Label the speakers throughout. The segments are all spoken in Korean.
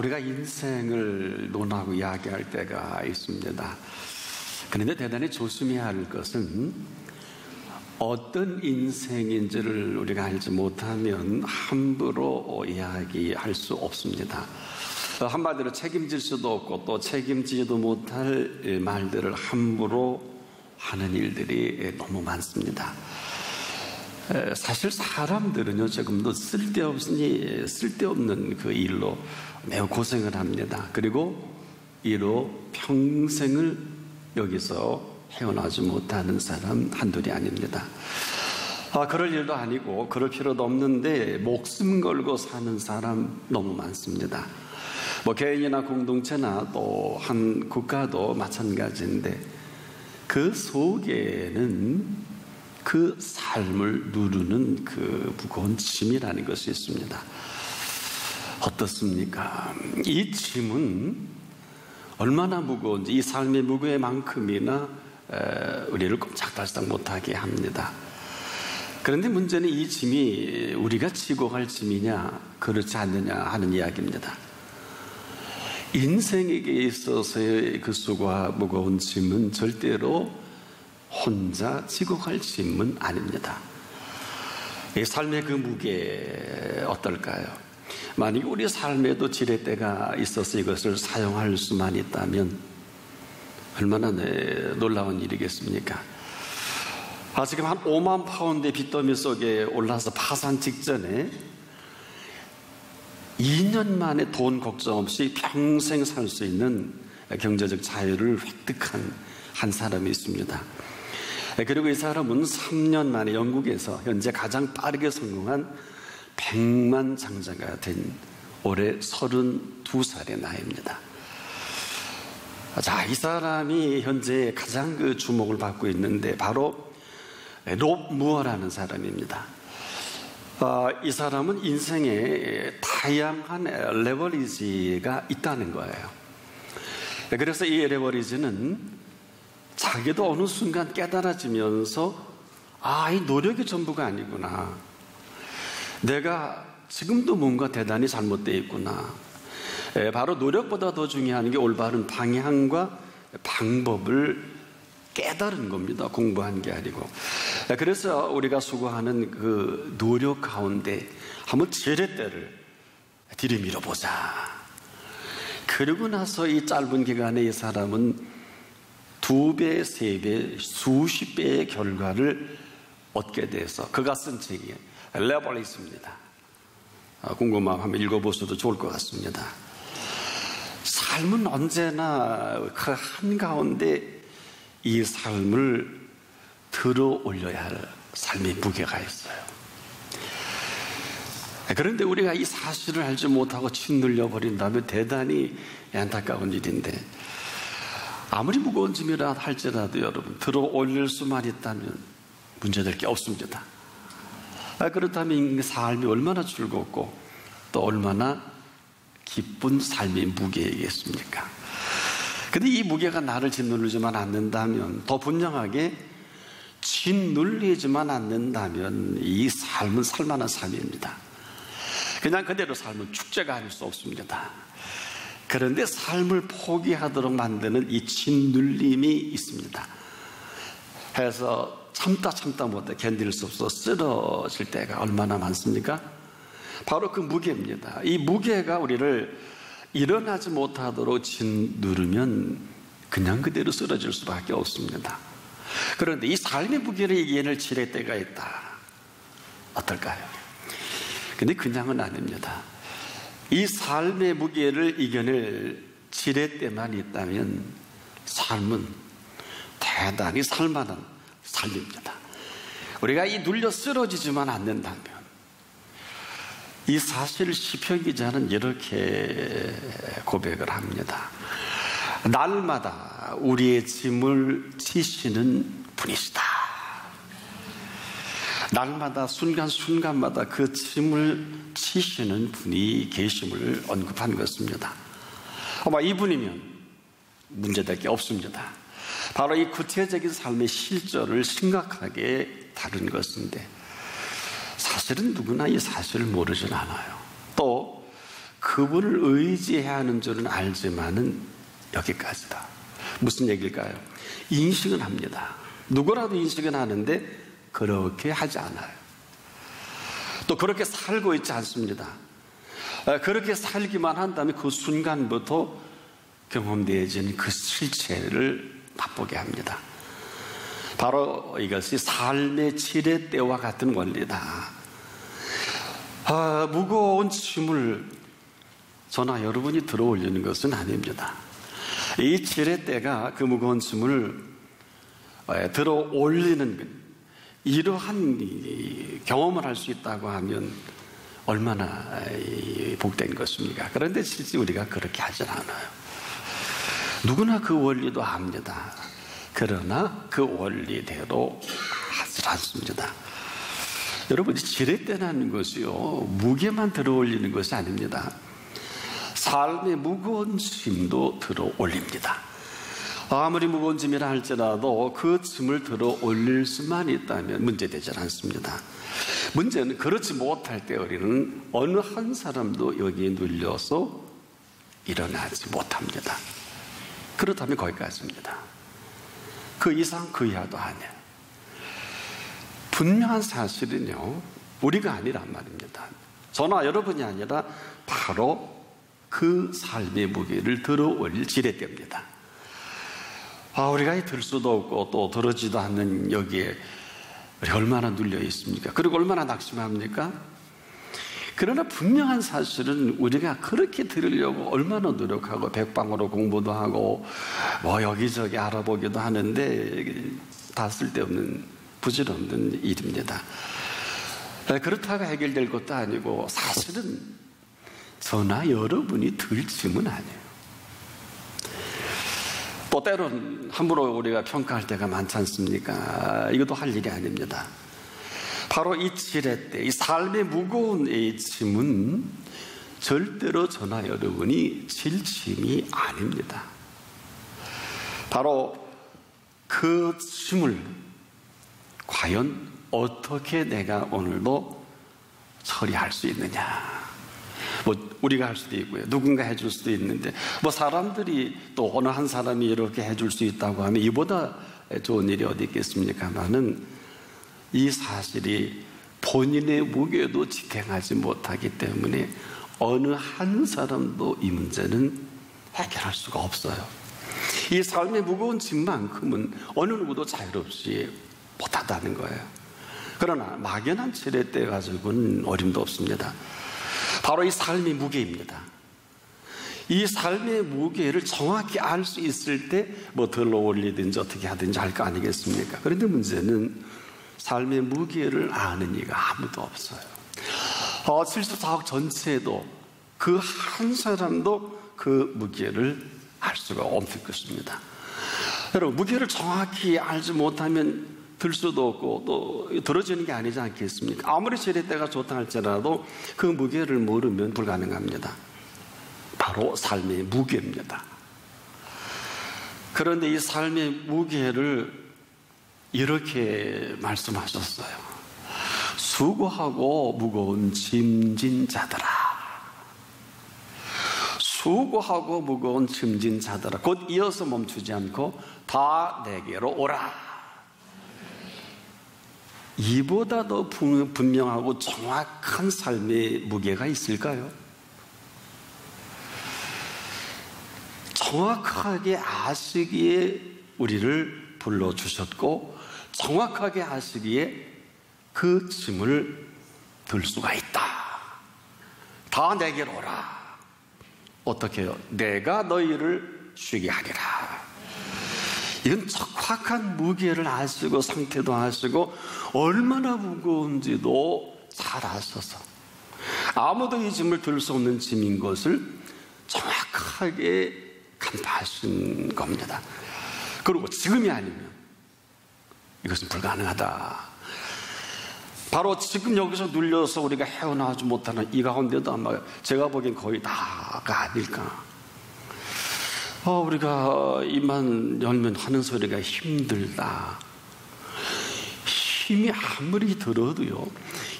Speaker 1: 우리가 인생을 논하고 이야기할 때가 있습니다. 그런데 대단히 조심해야 할 것은 어떤 인생인지를 우리가 알지 못하면 함부로 이야기할 수 없습니다. 한마디로 책임질 수도 없고 또 책임지지도 못할 말들을 함부로 하는 일들이 너무 많습니다. 사실 사람들은요, 조금도 쓸데없는 그 일로 매우 고생을 합니다. 그리고 이로 평생을 여기서 헤어나지 못하는 사람 한둘이 아닙니다. 그럴 일도 아니고 그럴 필요도 없는데 목숨 걸고 사는 사람 너무 많습니다. 개인이나 공동체나 또 한 국가도 마찬가지인데 그 속에는 그 삶을 누르는 그 무거운 짐이라는 것이 있습니다. 어떻습니까? 이 짐은 얼마나 무거운지 이 삶의 무게만큼이나 우리를 꼼짝달싹 못하게 합니다. 그런데 문제는 이 짐이 우리가 지고 갈 짐이냐 그렇지 않느냐 하는 이야기입니다. 인생에게 있어서의 그 수고와 무거운 짐은 절대로 혼자 지고 갈 짐은 아닙니다. 이 삶의 그 무게 어떨까요? 만약 우리 삶에도 지렛대가 있어서 이것을 사용할 수만 있다면 얼마나 놀라운 일이겠습니까? 지금 한 5만 파운드의 빚더미 속에 올라서 파산 직전에 2년 만에 돈 걱정 없이 평생 살 수 있는 경제적 자유를 획득한 한 사람이 있습니다. 그리고 이 사람은 3년 만에 영국에서 현재 가장 빠르게 성공한 100만 장자가 된 올해 32살의 나이입니다. 자, 이 사람이 현재 가장 그 주목을 받고 있는데 바로 롭 무어라는 사람입니다. 이 사람은 인생에 다양한 레버리지가 있다는 거예요. 그래서 이 레버리지는 자기도 어느 순간 깨달아지면서 이 노력이 전부가 아니구나. 내가 지금도 뭔가 대단히 잘못되어 있구나. 바로 노력보다 더 중요한 게 올바른 방향과 방법을 깨달은 겁니다. 공부한 게 아니고. 그래서 우리가 수고하는 그 노력 가운데 한번 지렛대를 들이밀어 보자. 그러고 나서 이 짧은 기간에 이 사람은 2배, 3배, 수십 배의 결과를 얻게 돼서 그가 쓴 책이 레버리지입니다. 궁금하면 읽어보셔도 좋을 것 같습니다. 삶은 언제나 그 한가운데 이 삶을 들어 올려야 할 삶의 무게가 있어요. 그런데 우리가 이 사실을 알지 못하고 짓눌려 버린다면 대단히 안타까운 일인데 아무리 무거운 짐이라 할지라도 여러분 들어 올릴 수만 있다면 문제될 게 없습니다. 그렇다면 삶이 얼마나 즐겁고 또 얼마나 기쁜 삶의 무게이겠습니까? 근데 이 무게가 나를 짓누르지만 않는다면, 더 분명하게 짓눌리지만 않는다면 이 삶은 살만한 삶입니다. 그냥 그대로 삶은 축제가 아닐 수 없습니다. 그런데 삶을 포기하도록 만드는 이 짓눌림이 있습니다. 해서 참다 못해 견딜 수 없어 쓰러질 때가 얼마나 많습니까? 바로 그 무게입니다. 이 무게가 우리를 일어나지 못하도록 짓누르면 그냥 그대로 쓰러질 수밖에 없습니다. 그런데 이 삶의 무게를 이겨낼 지렛대가 있다. 어떨까요? 근데 그냥은 아닙니다. 이 삶의 무게를 이겨낼 지렛대만 있다면 삶은 대단히 살만한 삶입니다. 우리가 이 눌려 쓰러지지만 않는다면, 이 사실을 시편 기자는 이렇게 고백을 합니다. 날마다 우리의 짐을 지시는 분이시다. 날마다 순간순간마다 그 짐을 지시는 분이 계심을 언급한 것입니다. 아마 이분이면 문제될 게 없습니다. 바로 이 구체적인 삶의 실절을 심각하게 다룬 것인데, 사실은 누구나 이 사실을 모르진 않아요. 또 그 그분을 의지해야 하는 줄은 알지만은 여기까지다. 무슨 얘기일까요? 인식은 합니다. 누구라도 인식은 하는데 그렇게 하지 않아요. 또 그렇게 살고 있지 않습니다. 그렇게 살기만 한다면 그 순간부터 경험되어진 그 실체를 맛보게 합니다. 바로 이것이 삶의 지렛대와 같은 원리다. 무거운 짐을 저나 여러분이 들어 올리는 것은 아닙니다. 이 지렛대가 그 무거운 짐을 들어 올리는 이러한 경험을 할 수 있다고 하면 얼마나 복된 것입니까? 그런데 실제 우리가 그렇게 하진 않아요. 누구나 그 원리도 압니다. 그러나 그 원리대로 하지 않습니다. 여러분, 지렛대라는 것이요, 무게만 들어 올리는 것이 아닙니다. 삶의 무거운 짐도 들어 올립니다. 아무리 무거운 짐이라 할지라도 그 짐을 들어 올릴 수만 있다면 문제되지 않습니다. 문제는 그렇지 못할 때 우리는 어느 한 사람도 여기에 눌려서 일어나지 못합니다. 그렇다면 거기까지입니다. 그 이상 그 이하도 아니에요. 분명한 사실은요, 우리가 아니란 말입니다. 저나 여러분이 아니라 바로 그 삶의 무게를 들어 올릴 지렛대입니다. 우리가 들 수도 없고 또 들어지도 않는 여기에 우리 얼마나 눌려 있습니까? 그리고 얼마나 낙심합니까? 그러나 분명한 사실은 우리가 그렇게 들으려고 얼마나 노력하고 백방으로 공부도 하고 뭐 여기저기 알아보기도 하는데 다 쓸데없는 부질없는 일입니다. 그렇다고 해결될 것도 아니고 사실은 저나 여러분이 들 짐은 아니에요. 또 때론 함부로 우리가 평가할 때가 많지 않습니까? 이것도 할 일이 아닙니다. 바로 이 지렛대, 이 삶의 무거운 이 짐은 절대로 저나 여러분이 질 짐이 아닙니다. 바로 그 짐을 과연 어떻게 내가 오늘도 처리할 수 있느냐. 우리가 할 수도 있고요. 누군가 해줄 수도 있는데, 사람들이 또 어느 한 사람이 이렇게 해줄 수 있다고 하면 이보다 좋은 일이 어디 있겠습니까만은 이 사실이 본인의 무게도 지탱하지 못하기 때문에 어느 한 사람도 이 문제는 해결할 수가 없어요. 이 삶의 무거운 짐만큼은 어느 누구도 자유롭지 못하다는 거예요. 그러나 막연한 지렛대 가지고는 어림도 없습니다. 바로 이 삶의 무게입니다. 이 삶의 무게를 정확히 알 수 있을 때 들어 올리든지 어떻게 하든지 할 거 아니겠습니까? 그런데 문제는 삶의 무게를 아는 이가 아무도 없어요. 74억 전체에도 그 한 사람도 그 무게를 알 수가 없을 것입니다. 여러분, 무게를 정확히 알지 못하면 들 수도 없고 또 들어지는 게 아니지 않겠습니까? 아무리 지렛대가 좋다 할지라도 그 무게를 모르면 불가능합니다. 바로 삶의 무게입니다. 그런데 이 삶의 무게를 이렇게 말씀하셨어요. 수고하고 무거운 짐진 자들아. 수고하고 무거운 짐진 자들아. 곧 이어서 멈추지 않고 다 내게로 오라. 이보다 더 분명하고 정확한 삶의 무게가 있을까요? 정확하게 아시기에 우리를 불러주셨고 정확하게 아시기에 그 짐을 들 수가 있다. 다 내게로 오라. 어떻게 해요? 내가 너희를 쉬게 하리라. 이건 정확한 무게를 아시고 상태도 아시고 얼마나 무거운지도 잘 아셔서 아무도 이 짐을 들 수 없는 짐인 것을 정확하게 간파하신 겁니다. 그리고 지금이 아니면 이것은 불가능하다. 바로 지금 여기서 눌려서 우리가 헤어나오지 못하는 이 가운데도 아마 제가 보기엔 거의 다가 아닐까. 우리가 입만 열면 하는 소리가 힘들다. 힘이 아무리 들어도요,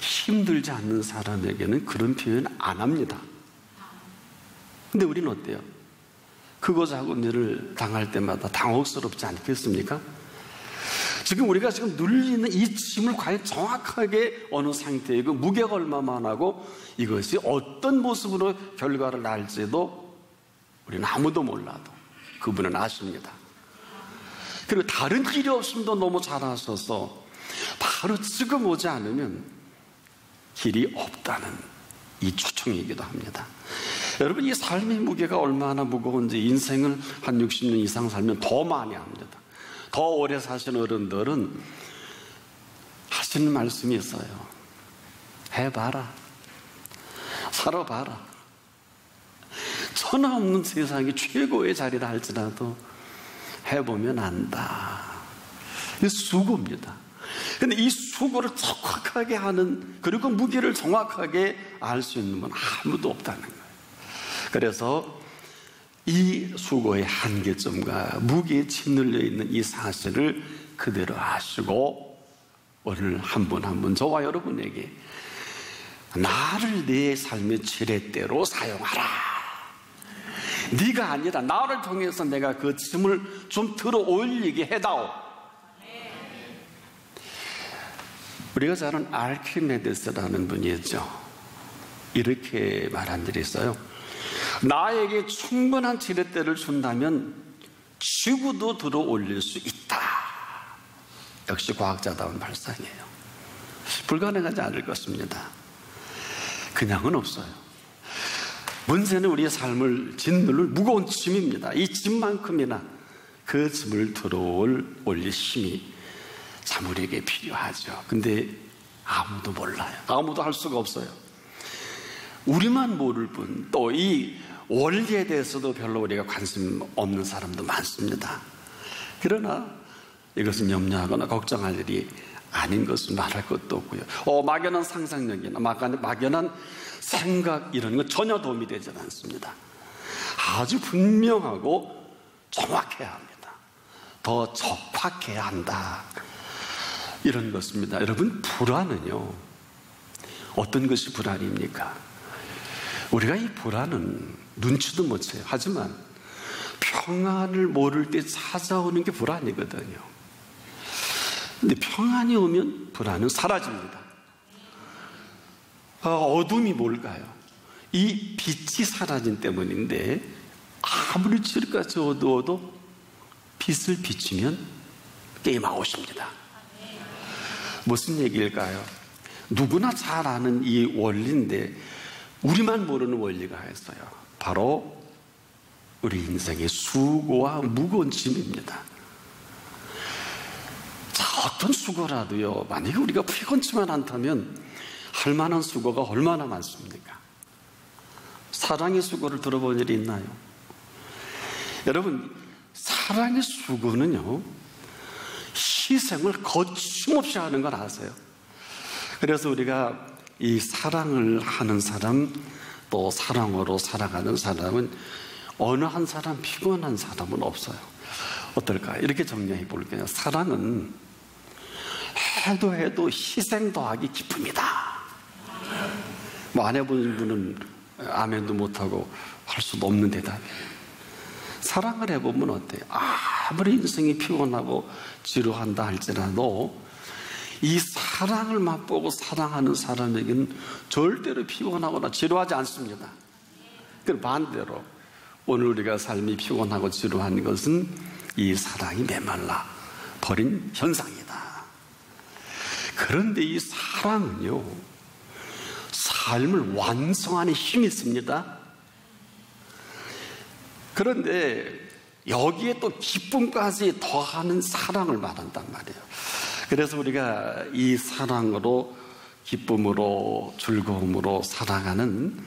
Speaker 1: 힘들지 않는 사람에게는 그런 표현 안 합니다. 근데 우리는 어때요? 그거자고를 당할 때마다 당혹스럽지 않겠습니까? 지금 우리가 지금 눌리는 이 짐을 과연 정확하게 어느 상태이고 무게가 얼마만하고 이것이 어떤 모습으로 결과를 날지도 우리는 아무도 몰라도 그분은 아십니다. 그리고 다른 길이 없음도 너무 잘 아셔서 바로 지금 오지 않으면 길이 없다는 이 초청이기도 합니다. 여러분, 이 삶의 무게가 얼마나 무거운지 인생을 한 60년 이상 살면 더 많이 합니다. 더 오래 사신 어른들은 하시는 말씀이 있어요. 해봐라. 살아봐라. 천하 없는 세상이 최고의 자리라 할지라도 해보면 안다. 이게 수고입니다. 근데 이 수고를 정확하게 하는, 그리고 무게를 정확하게 알 수 있는 건 아무도 없다는 거예요. 그래서 이 수고의 한계점과 무게에 짓눌려 있는 이 사실을 그대로 아시고 오늘 한 분 한 분 저와 여러분에게 나를 내 삶의 지렛대로 사용하라. 네가 아니라 나를 통해서 내가 그 짐을 좀 들어 올리게 해다오. 우리가 잘 아는 아르키메데스라는 분이 있죠. 이렇게 말한 일이 있어요. 나에게 충분한 지렛대를 준다면 지구도 들어 올릴 수 있다. 역시 과학자다운 발상이에요. 불가능하지 않을 것입니다. 그냥은 없어요. 문제는 우리의 삶을 짓누를 무거운 짐입니다. 이 짐만큼이나 그 짐을 들어 올릴 힘이 참 우리에게 필요하죠. 근데 아무도 몰라요. 아무도 할 수가 없어요. 우리만 모를 뿐, 또 이 원리에 대해서도 별로 우리가 관심 없는 사람도 많습니다. 그러나 이것은 염려하거나 걱정할 일이 아닌 것은 말할 것도 없고요. 막연한 상상력이나 막연한 생각 이런 건 전혀 도움이 되지 않습니다. 아주 분명하고 정확해야 합니다. 더 적확해야 한다. 이런 것입니다. 여러분, 불안은요, 어떤 것이 불안입니까? 우리가 이 불안은 눈치도 못 채요. 하지만 평안을 모를 때 찾아오는 게 불안이거든요. 근데 평안이 오면 불안은 사라집니다. 어둠이 뭘까요? 이 빛이 사라진 때문인데, 아무리 지금까지 어두워도 빛을 비추면 게임 아웃입니다. 무슨 얘기일까요? 누구나 잘 아는 이 원리인데 우리만 모르는 원리가 있어요. 바로 우리 인생의 수고와 무거운 짐입니다. 자, 어떤 수고라도요, 만약에 우리가 피곤치만 않다면 할 만한 수고가 얼마나 많습니까? 사랑의 수고를 들어본 일이 있나요? 여러분, 사랑의 수고는요, 희생을 거침없이 하는 걸 아세요? 그래서 우리가 이 사랑을 하는 사람, 또 사랑으로 살아가는 사람은 어느 한 사람 피곤한 사람은 없어요. 어떨까? 이렇게 정리해 볼게요. 사랑은 해도 희생 더하기 기쁨이다. 안 해본 분은 아멘도 못하고 할 수도 없는 대답이에요. 사랑을 해보면 어때요? 아무리 인생이 피곤하고 지루한다 할지라도 이 사랑을 맛보고 사랑하는 사람에게는 절대로 피곤하거나 지루하지 않습니다. 그 반대로 오늘 우리가 삶이 피곤하고 지루한 것은 이 사랑이 메말라 버린 현상이다. 그런데 이 사랑은요, 삶을 완성하는 힘이 있습니다. 그런데 여기에 또 기쁨까지 더하는 사랑을 말한단 말이에요. 그래서 우리가 이 사랑으로, 기쁨으로, 즐거움으로 살아가는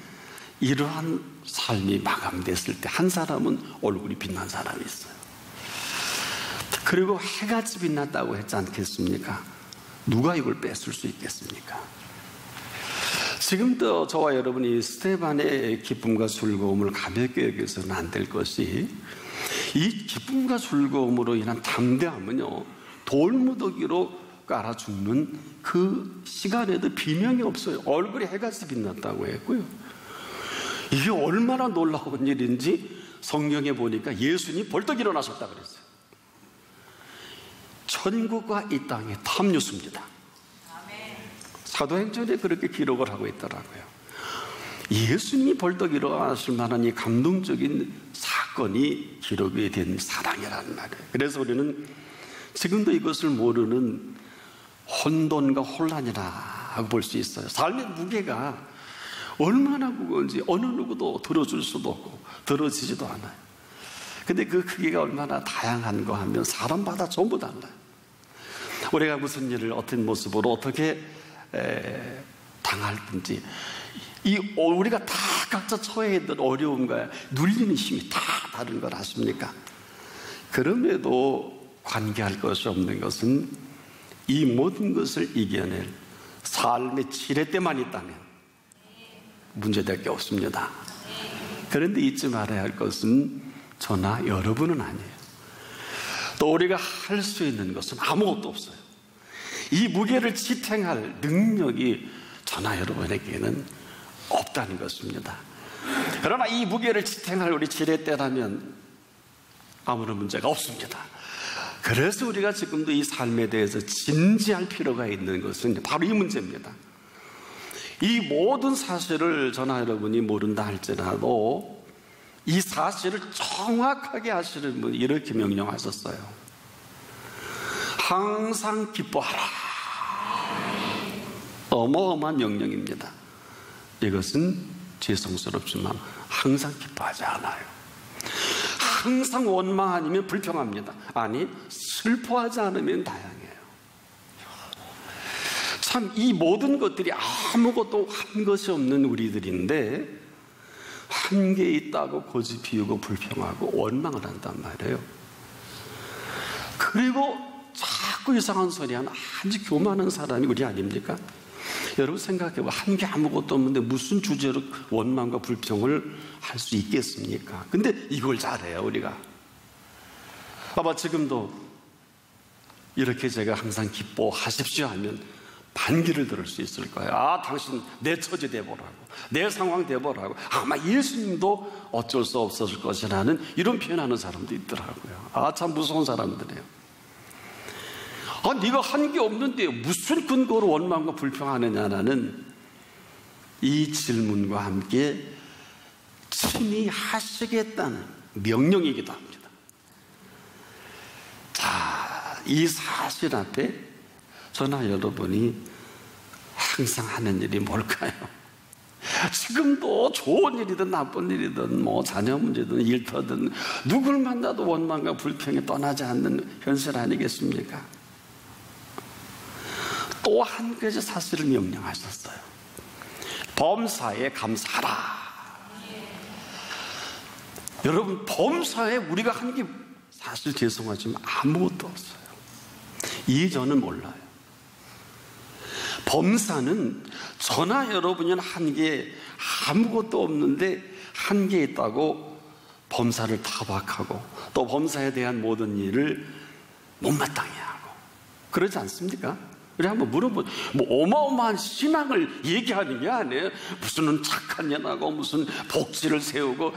Speaker 1: 이러한 삶이 마감됐을 때 한 사람은 얼굴이 빛난 사람이 있어요. 그리고 해같이 빛났다고 했지 않겠습니까? 누가 이걸 뺏을 수 있겠습니까? 지금도 저와 여러분이 스테반의 기쁨과 즐거움을 가볍게 여겨서는 안 될 것이, 이 기쁨과 즐거움으로 인한 담대함은요, 돌무더기로 깔아 죽는 그 시간에도 비명이 없어요. 얼굴이 해같이 빛났다고 했고요. 이게 얼마나 놀라운 일인지 성경에 보니까 예수님이 벌떡 일어나셨다 그랬어요. 천국과 이 땅의 탑뉴스입니다. 사도행전에 그렇게 기록을 하고 있더라고요. 예수님이 벌떡 일어나실 만한 이 감동적인 사건이 기록이 된 사랑이라는 말이에요. 그래서 우리는 지금도 이것을 모르는 혼돈과 혼란이라고 볼 수 있어요. 삶의 무게가 얼마나 무거운지 어느 누구도 들어줄 수도 없고 들어지지도 않아요. 근데 그 크기가 얼마나 다양한가 하면 사람마다 전부 달라요. 우리가 무슨 일을 어떤 모습으로 어떻게 당할든지 우리가 다 각자 처해 있는 어려움과 눌리는 힘이 다 다른 걸 아십니까? 그럼에도 관계할 것이 없는 것은 이 모든 것을 이겨낼 삶의 지렛대만 있다면 문제될 게 없습니다. 그런데 잊지 말아야 할 것은 저나 여러분은 아니에요. 또 우리가 할 수 있는 것은 아무것도 없어요. 이 무게를 지탱할 능력이 저나 여러분에게는 없다는 것입니다. 그러나 이 무게를 지탱할 우리 지렛대라면 아무런 문제가 없습니다. 그래서 우리가 지금도 이 삶에 대해서 진지할 필요가 있는 것은 바로 이 문제입니다. 이 모든 사실을 저나 여러분이 모른다 할지라도 이 사실을 정확하게 하시는 분이 이렇게 명령하셨어요. 항상 기뻐하라. 어마어마한 명령입니다. 이것은 죄송스럽지만 항상 기뻐하지 않아요. 항상 원망 아니면 불평합니다. 아니, 슬퍼하지 않으면 다양해요. 참 이 모든 것들이 아무것도 한 것이 없는 우리들인데 한계 있다고 고집 피우고 불평하고 원망을 한단 말이에요. 그리고 자꾸 이상한 소리 하는 아주 교만한 사람이 우리 아닙니까? 여러분 생각해봐. 한 게 아무것도 없는데 무슨 주제로 원망과 불평을 할 수 있겠습니까? 근데 이걸 잘해요 우리가. 봐봐, 지금도 이렇게 제가 항상 기뻐하십시오 하면 반기를 들을 수 있을 거예요. 아, 당신 내 처지 돼보라고, 내 상황 돼보라고. 아마 예수님도 어쩔 수 없었을 것이라는 이런 표현하는 사람도 있더라고요. 아, 참 무서운 사람들이에요. 아, 네가 한 게 없는데 무슨 근거로 원망과 불평하느냐라는 이 질문과 함께 친히 하시겠다는 명령이기도 합니다. 자, 이 사실 앞에 저나 여러분이 항상 하는 일이 뭘까요? 지금도 좋은 일이든 나쁜 일이든 뭐 자녀 문제든 일터든 누굴 만나도 원망과 불평이 떠나지 않는 현실 아니겠습니까? 또 한 가지 사실을 명령하셨어요. 범사에 감사하라. 여러분, 범사에 우리가 한 게 사실 죄송하지만 아무것도 없어요. 이전은 몰라요. 범사는 저나 여러분이 한 게 아무것도 없는데 한 게 있다고 범사를 타박하고 또 범사에 대한 모든 일을 못마땅해 하고 그러지 않습니까? 우리 한번 물어보죠. 뭐 어마어마한 신앙을 얘기하는 게 아니에요. 무슨 착한 년하고 무슨 복지를 세우고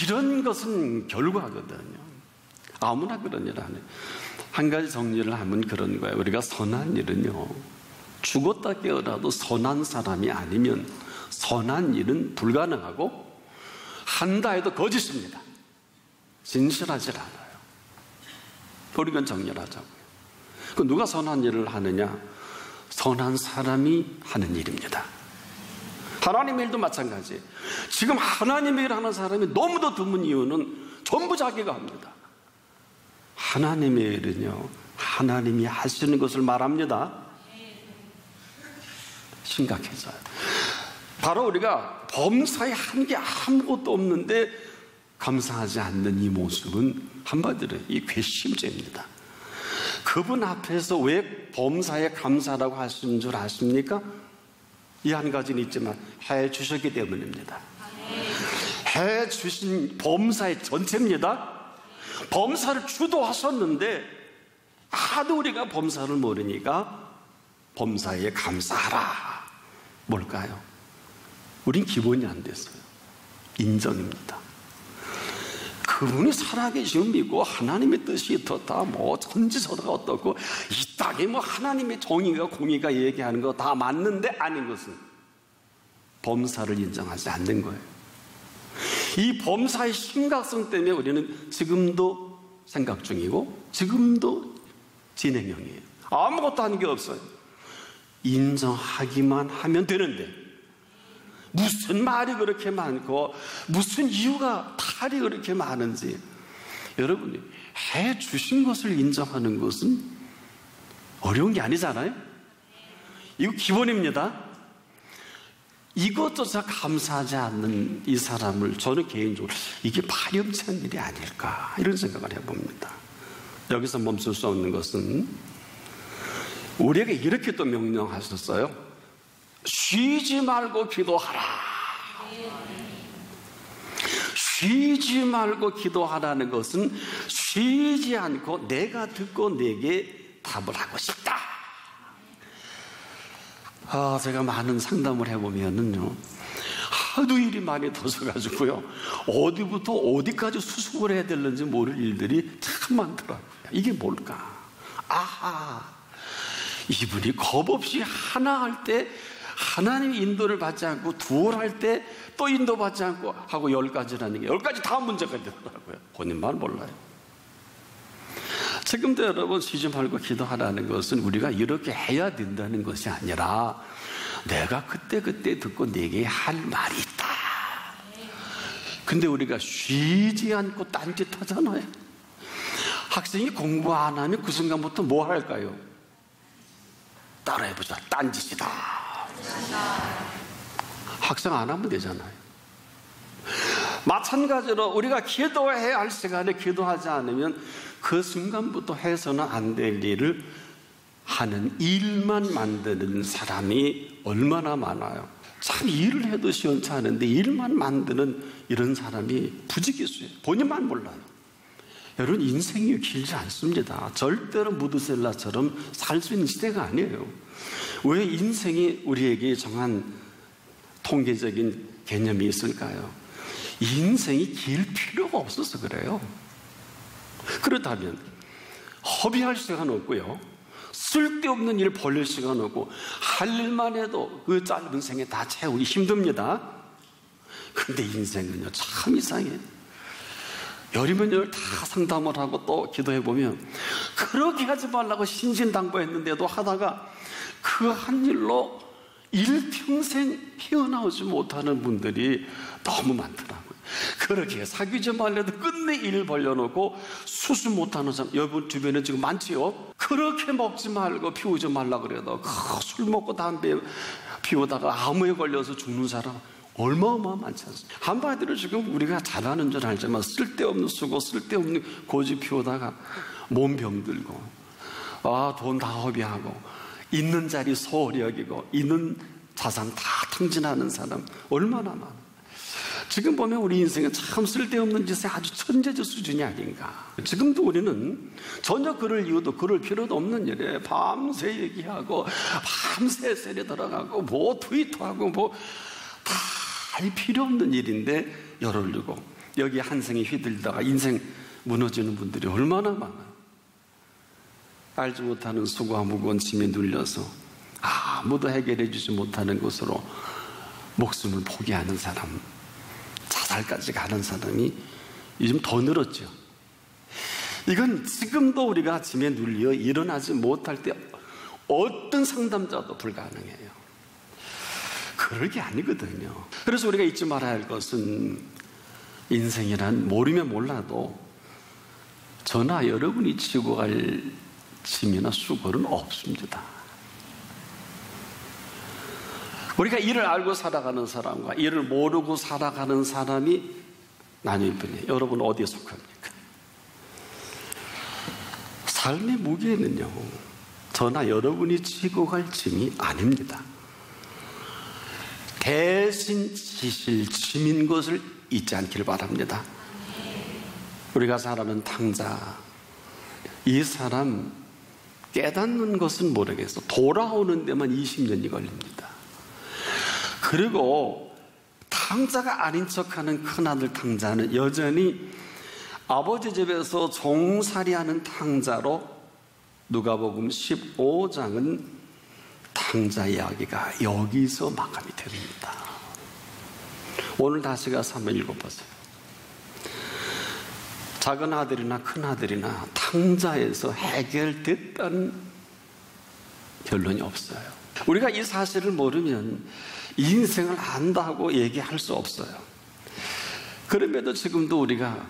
Speaker 1: 이런 것은 결과거든요. 아무나 그런 일 안 해요. 한 가지 정리를 하면 그런 거예요. 우리가 선한 일은요, 죽었다 깨어나도 선한 사람이 아니면 선한 일은 불가능하고 한다 해도 거짓입니다. 진실하지 않아요. 우리가 정렬하자고요. 그 누가 선한 일을 하느냐? 선한 사람이 하는 일입니다. 하나님의 일도 마찬가지예요. 지금 하나님의 일을 하는 사람이 너무도 드문 이유는 전부 자기가 합니다. 하나님의 일은요, 하나님이 하시는 것을 말합니다. 심각해져요. 바로 우리가 범사에 한 게 아무것도 없는데 감사하지 않는 이 모습은 한마디로 이 괘씸죄입니다. 그분 앞에서 왜 범사에 감사라고 하시는 줄 아십니까? 이 한 가지는 있지만 해 주셨기 때문입니다. 해 주신 범사의 전체입니다. 범사를 주도하셨는데 하도 우리가 범사를 모르니까 범사에 감사하라. 뭘까요? 우린 기본이 안 됐어요. 인정입니다. 그분이 살아계시면 믿고 하나님의 뜻이 있었다, 뭐 천지서가 어떻고 이 땅에 뭐 하나님의 정의가 공의가 얘기하는 거 다 맞는데 아닌 것은 범사를 인정하지 않는 거예요. 이 범사의 심각성 때문에 우리는 지금도 생각 중이고 지금도 진행형이에요. 아무것도 하는 게 없어요. 인정하기만 하면 되는데 무슨 말이 그렇게 많고 무슨 이유가 탈이 그렇게 많은지, 여러분이 해 주신 것을 인정하는 것은 어려운 게 아니잖아요. 이거 기본입니다. 이것조차 감사하지 않는 이 사람을 저는 개인적으로 이게 파렴치한 일이 아닐까 이런 생각을 해봅니다. 여기서 멈출 수 없는 것은 우리에게 이렇게 또 명령하셨어요. 쉬지 말고 기도하라. 쉬지 말고 기도하라는 것은 쉬지 않고 내가 듣고 내게 답을 하고 싶다. 제가 많은 상담을 해보면은요, 하도 일이 많이 터져가지고요, 어디부터 어디까지 수습을 해야 되는지 모를 일들이 참 많더라고요. 이게 뭘까? 이분이 겁없이 하나 할 때 하나님의 인도를 받지 않고 두어 할 때 또 인도받지 않고 하고 10가지라는 게 10가지 다 문제가 되더라고요. 본인만 몰라요. 지금도 여러분 쉬지 말고 기도하라는 것은 우리가 이렇게 해야 된다는 것이 아니라 내가 그때 듣고 내게 할 말이 있다. 근데 우리가 쉬지 않고 딴짓 하잖아요. 학생이 공부 안 하면 그 순간부터 뭐 할까요? 따라해보자. 딴짓이다. 학생 안 하면 되잖아요. 마찬가지로 우리가 기도해야 할 시간에 기도하지 않으면 그 순간부터 해서는 안 될 일을 하는, 일만 만드는 사람이 얼마나 많아요. 참 일을 해도 시원치 않은데 일만 만드는 이런 사람이 부지기수예요. 본인만 몰라요. 여러분, 인생이 길지 않습니다. 절대로 무드셀라처럼 살 수 있는 시대가 아니에요. 왜 인생이 우리에게 정한 통계적인 개념이 있을까요? 인생이 길 필요가 없어서 그래요. 그렇다면 허비할 시간 없고요, 쓸데없는 일 벌릴 시간 없고, 할 일만 해도 그 짧은 생에 다 채우기 힘듭니다. 근데 인생은요 참 이상해요. 열이면 열 다 상담을 하고 또 기도해보면 그렇게 하지 말라고 신신당부했는데도 하다가 그 한 일로 일평생 헤어나오지 못하는 분들이 너무 많더라고요. 그렇게 사귀지 말래도 끝내 일 벌려놓고 수술 못하는 사람 여러분 주변에 지금 많지요. 그렇게 먹지 말고 피우지 말라 그래도 술 먹고 담배 피우다가 암에 걸려서 죽는 사람 얼마나 많지 않습니까? 한마디로 지금 우리가 잘하는 줄 알지만 쓸데없는 수고, 쓸데없는 고집 피우다가 몸 병들고, 돈 다 허비하고, 있는 자리 소홀히 여기고, 있는 자산 다 탕진하는 사람 얼마나 많아. 지금 보면 우리 인생은 참 쓸데없는 짓에 아주 천재적 수준이 아닌가. 지금도 우리는 전혀 그럴 이유도 그럴 필요도 없는 일에 밤새 얘기하고 밤새 셀에 들어가고 뭐 트위터하고 뭐 다 필요 없는 일인데 열흘리고 여기 한생에 휘둘다가 인생 무너지는 분들이 얼마나 많아요. 알지 못하는 수고와 무거운 짐에 눌려서 아무도 해결해 주지 못하는 것으로 목숨을 포기하는 사람, 자살까지 가는 사람이 요즘 더 늘었죠. 이건 지금도 우리가 짐에 눌려 일어나지 못할 때 어떤 상담자도 불가능해요. 그럴 게 아니거든요. 그래서 우리가 잊지 말아야 할 것은 인생이란 모르면 몰라도 저나 여러분이 지고 갈 짐이나 수고는 없습니다. 우리가 이를 알고 살아가는 사람과 이를 모르고 살아가는 사람이 나뉠 뿐이에요. 여러분 어디에 속합니까? 삶의 무게는요 저나 여러분이 지고 갈 짐이 아닙니다. 대신 지실 짐인 것을 잊지 않기를 바랍니다. 우리가 살아가는 탕자, 이 사람 깨닫는 것은 모르겠어. 돌아오는 데만 20년이 걸립니다. 그리고 탕자가 아닌 척하는 큰아들 탕자는 여전히 아버지 집에서 종살이하는 탕자로 누가복음 15장은 탕자 이야기가 여기서 마감이 됩니다. 오늘 다시 가서 한번 읽어보세요. 작은 아들이나 큰 아들이나 탕자에서 해결됐다는 결론이 없어요. 우리가 이 사실을 모르면 인생을 안다고 얘기할 수 없어요. 그럼에도 지금도 우리가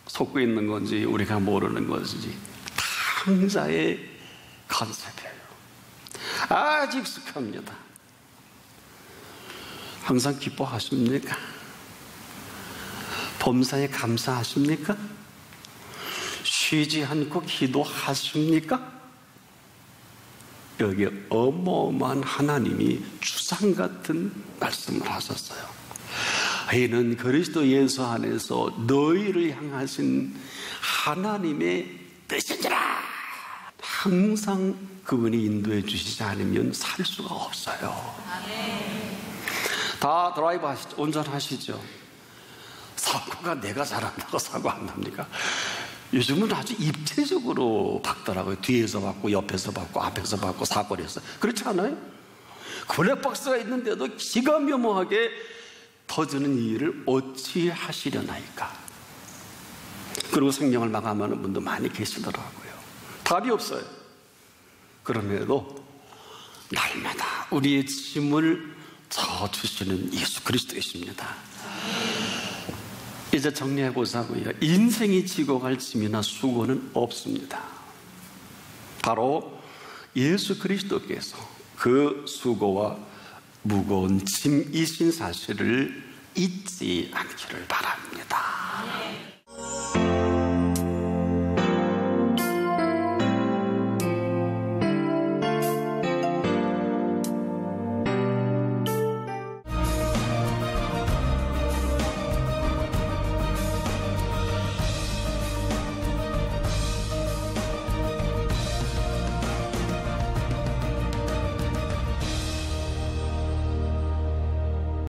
Speaker 1: 속고 있는 건지 우리가 모르는 건지 탕자의 컨셉이에요. 아주 익숙합니다. 항상 기뻐하십니까? 범사에 감사하십니까? 쉬지 않고 기도하십니까? 여기에 어마어마한 하나님이 주상 같은 말씀을 하셨어요. 이는 그리스도 예수 안에서 너희를 향하신 하나님의 뜻이니라. 항상 그분이 인도해 주시지 않으면 살 수가 없어요. 다 드라이브 하시죠. 운전하시죠. 사고가 내가 잘한다고 사고 안 납니까? 요즘은 아주 입체적으로 박더라고요. 뒤에서 박고 옆에서 박고 앞에서 박고 사거리에서. 그렇지 않아요? 블랙박스가 있는데도 기가 묘모하게 터지는 일을 어찌 하시려나이까. 그리고 생명을 마감하는 분도 많이 계시더라고요. 답이 없어요. 그럼에도 날마다 우리의 짐을 져주시는 예수 그리스도이십니다. 이제 정리해 보자고요. 인생이 지고 갈 짐이나 수고는 없습니다. 바로 예수 그리스도께서 그 수고와 무거운 짐이신 사실을 잊지 않기를 바랍니다.